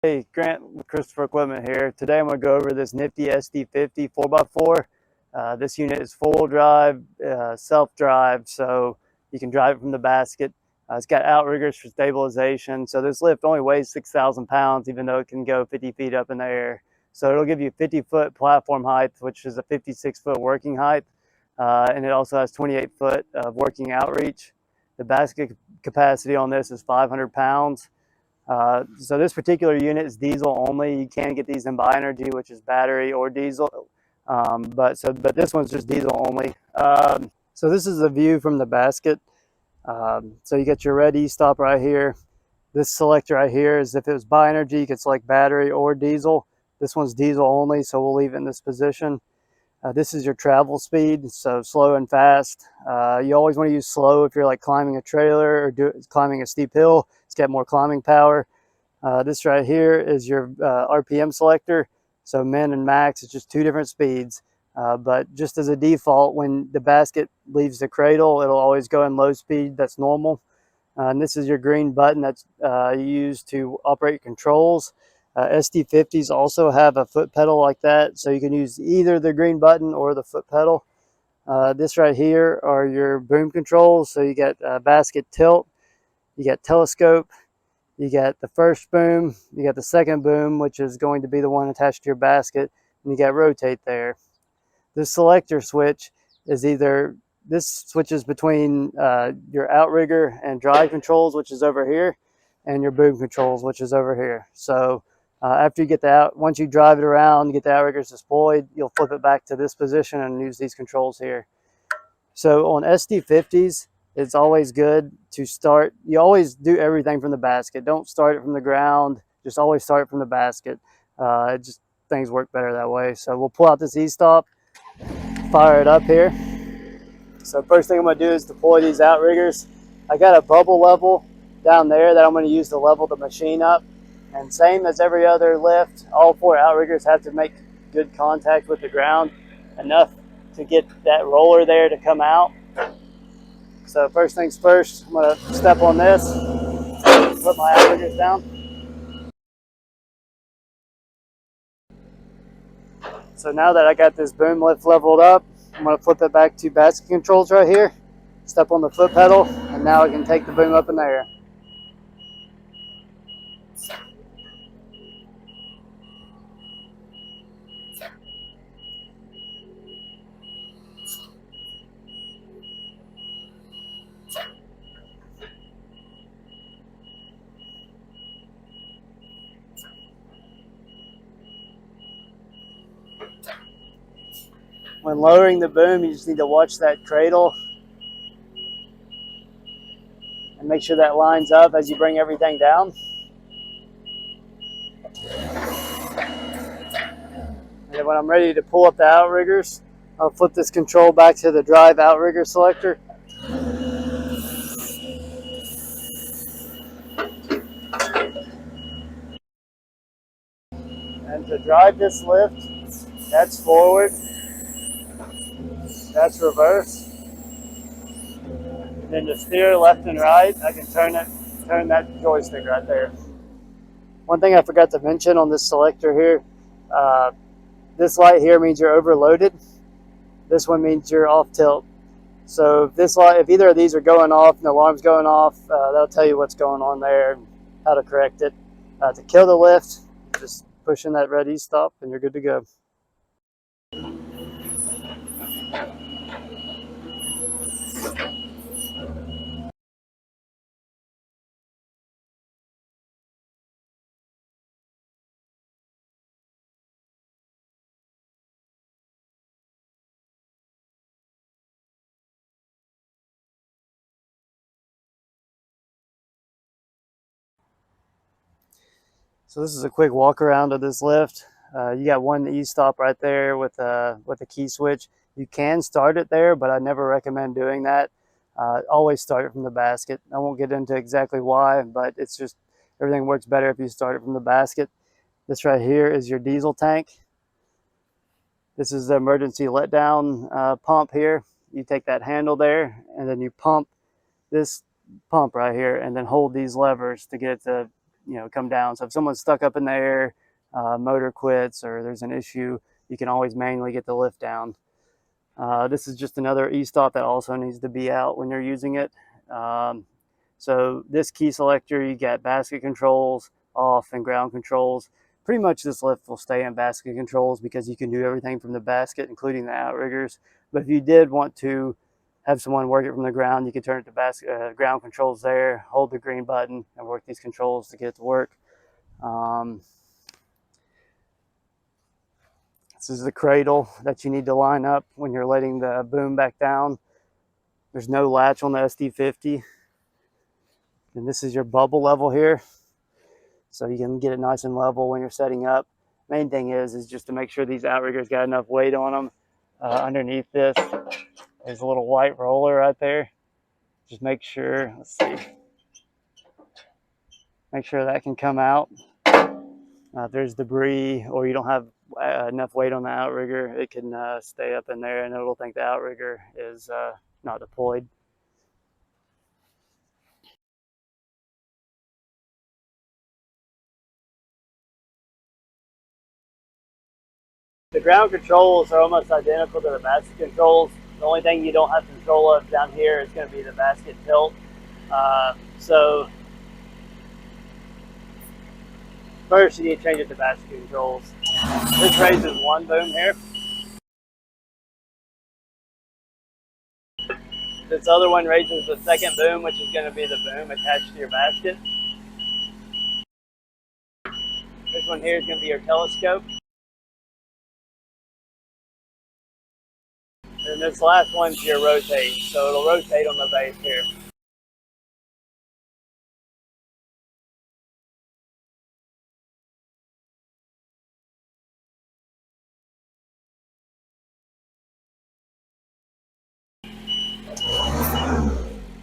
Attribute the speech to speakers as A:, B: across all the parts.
A: Hey, Grant with Christopher Equipment here. Today I'm going to go over this Nifty SD50 4x4. This unit is full drive, self-drive, so you can drive it from the basket. It's got outriggers for stabilization. So this lift only weighs 6,000 pounds, even though it can go 50 feet up in the air. So it'll give you 50-foot platform height, which is a 56-foot working height. And it also has 28-foot of working outreach. The basket capacity on this is 500 pounds. So this particular unit is diesel only. You can get these in BioEnergy, which is battery or diesel, but this one's just diesel only. So this is a view from the basket. So you get your red e-stop right here. This selector right here is if it was BioEnergy, you could select battery or diesel. This one's diesel only, so we'll leave it in this position. This is your travel speed, so slow and fast. You always want to use slow if you're like climbing a trailer or climbing a steep hill. It's got more climbing power. This right here is your RPM selector. So min and max is just two different speeds. But just as a default, when the basket leaves the cradle, it'll always go in low speed. That's normal. And this is your green button that's used to operate controls. SD50s also have a foot pedal like that, so you can use either the green button or the foot pedal. This right here are your boom controls. So you get basket tilt, you get telescope, you get the first boom, you got the second boom, which is going to be the one attached to your basket, and you got rotate there. This selector switch is this switches between your outrigger and drive controls, which is over here, and your boom controls, which is over here. So after you get once you drive it around, you get the outriggers deployed, you'll flip it back to this position and use these controls here. So on SD50s, it's always good to start. You always do everything from the basket. Don't start it from the ground. Just always start it from the basket. Things work better that way. So we'll pull out this e-stop, fire it up here. So first thing I'm going to do is deploy these outriggers. I got a bubble level down there that I'm going to use to level the machine up. And same as every other lift, all four outriggers have to make good contact with the ground, enough to get that roller there to come out. So first things first, I'm going to step on this, put my outriggers down. So now that I got this boom lift leveled up, I'm going to flip it back to basket controls right here, step on the foot pedal, and now I can take the boom up in the air. When lowering the boom, you just need to watch that cradle and make sure that lines up as you bring everything down. And then when I'm ready to pull up the outriggers, I'll flip this control back to the drive outrigger selector. And to drive this lift, that's forward, that's reverse. And then to steer left and right, I can turn that joystick right there. One thing I forgot to mention on this selector here, this light here means you're overloaded. This one means you're off tilt. So if either of these are going off and the alarm's going off, that'll tell you what's going on there and how to correct it. To kill the lift, just push in that red e-stop and you're good to go. So this is a quick walk around of this lift. You got one e-stop right there with a key switch. You can start it there, but I never recommend doing that. Always start it from the basket. I won't get into exactly why, but it's just everything works better if you start it from the basket. This right here is your diesel tank. This is the emergency letdown pump here. You take that handle there and then you pump this pump right here and then hold these levers to get it to come down. So if someone's stuck up in the air, motor quits, or there's an issue, you can always manually get the lift down. This is just another e-stop that also needs to be out when you're using it. So this key selector, you get basket controls, off, and ground controls. Pretty much this lift will stay in basket controls because you can do everything from the basket, including the outriggers. But if you did want to have someone work it from the ground, you can turn it to basket ground controls there, hold the green button, and work these controls to get it to work. This is the cradle that you need to line up when you're letting the boom back down. There's no latch on the SD50. And this is your bubble level here. So you can get it nice and level when you're setting up. Main thing is just to make sure these outriggers got enough weight on them. Underneath this, there's a little white roller right there. Just make sure, let's see. Make sure that can come out. If there's debris or you don't have enough weight on the outrigger, it can stay up in there and it'll think the outrigger is not deployed. The ground controls are almost identical to the basket controls. The only thing you don't have control of down here is going to be the basket tilt. So first you need to change it to basket controls. This raises one boom here. This other one raises the second boom, which is going to be the boom attached to your basket. This one here is going to be your telescope. And this last one's your rotate, so it'll rotate on the base here.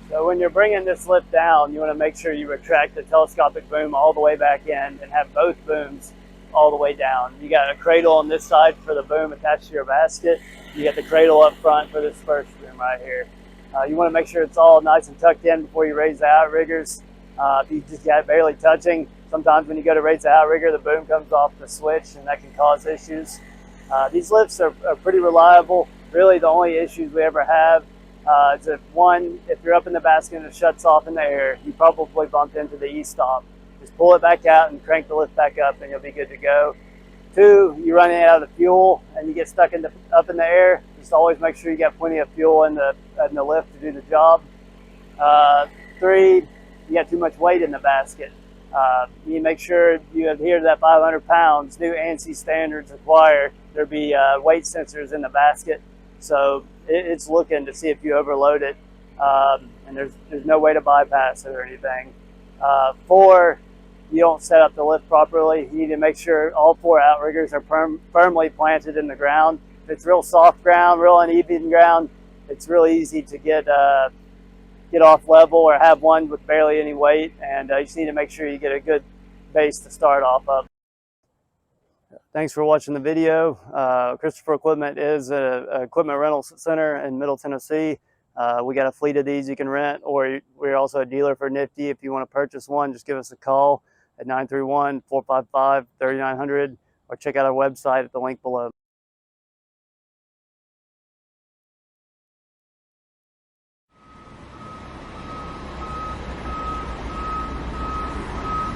A: So when you're bringing this lift down, you want to make sure you retract the telescopic boom all the way back in and have both booms all the way down. You got a cradle on this side for the boom attached to your basket. You got the cradle up front for this first boom right here. You want to make sure it's all nice and tucked in before you raise the outriggers. If you just got it barely touching, sometimes when you go to raise the outrigger, the boom comes off the switch and that can cause issues. These lifts are pretty reliable. Really the only issues we ever have is if you're up in the basket and it shuts off in the air, you probably bumped into the e-stop. Just pull it back out and crank the lift back up and you'll be good to go. 2, you're running out of fuel and you get stuck up in the air. Just always make sure you got plenty of fuel in the lift to do the job. 3, you got too much weight in the basket. You need to make sure you adhere to that 500 pounds. New ANSI standards require there be weight sensors in the basket. So it's looking to see if you overload it, and there's no way to bypass it or anything. 4, you don't set up the lift properly. You need to make sure all 4 outriggers are firmly planted in the ground. If it's real soft ground, real uneven ground, it's really easy to get off level or have one with barely any weight, and you just need to make sure you get a good base to start off of. Thanks for watching the video. Christopher Equipment is an equipment rental center in Middle Tennessee. We got a fleet of these you can rent, or we're also a dealer for Nifty. If you want to purchase one, just give us a call at 931-455-3900 or check out our website at the link below.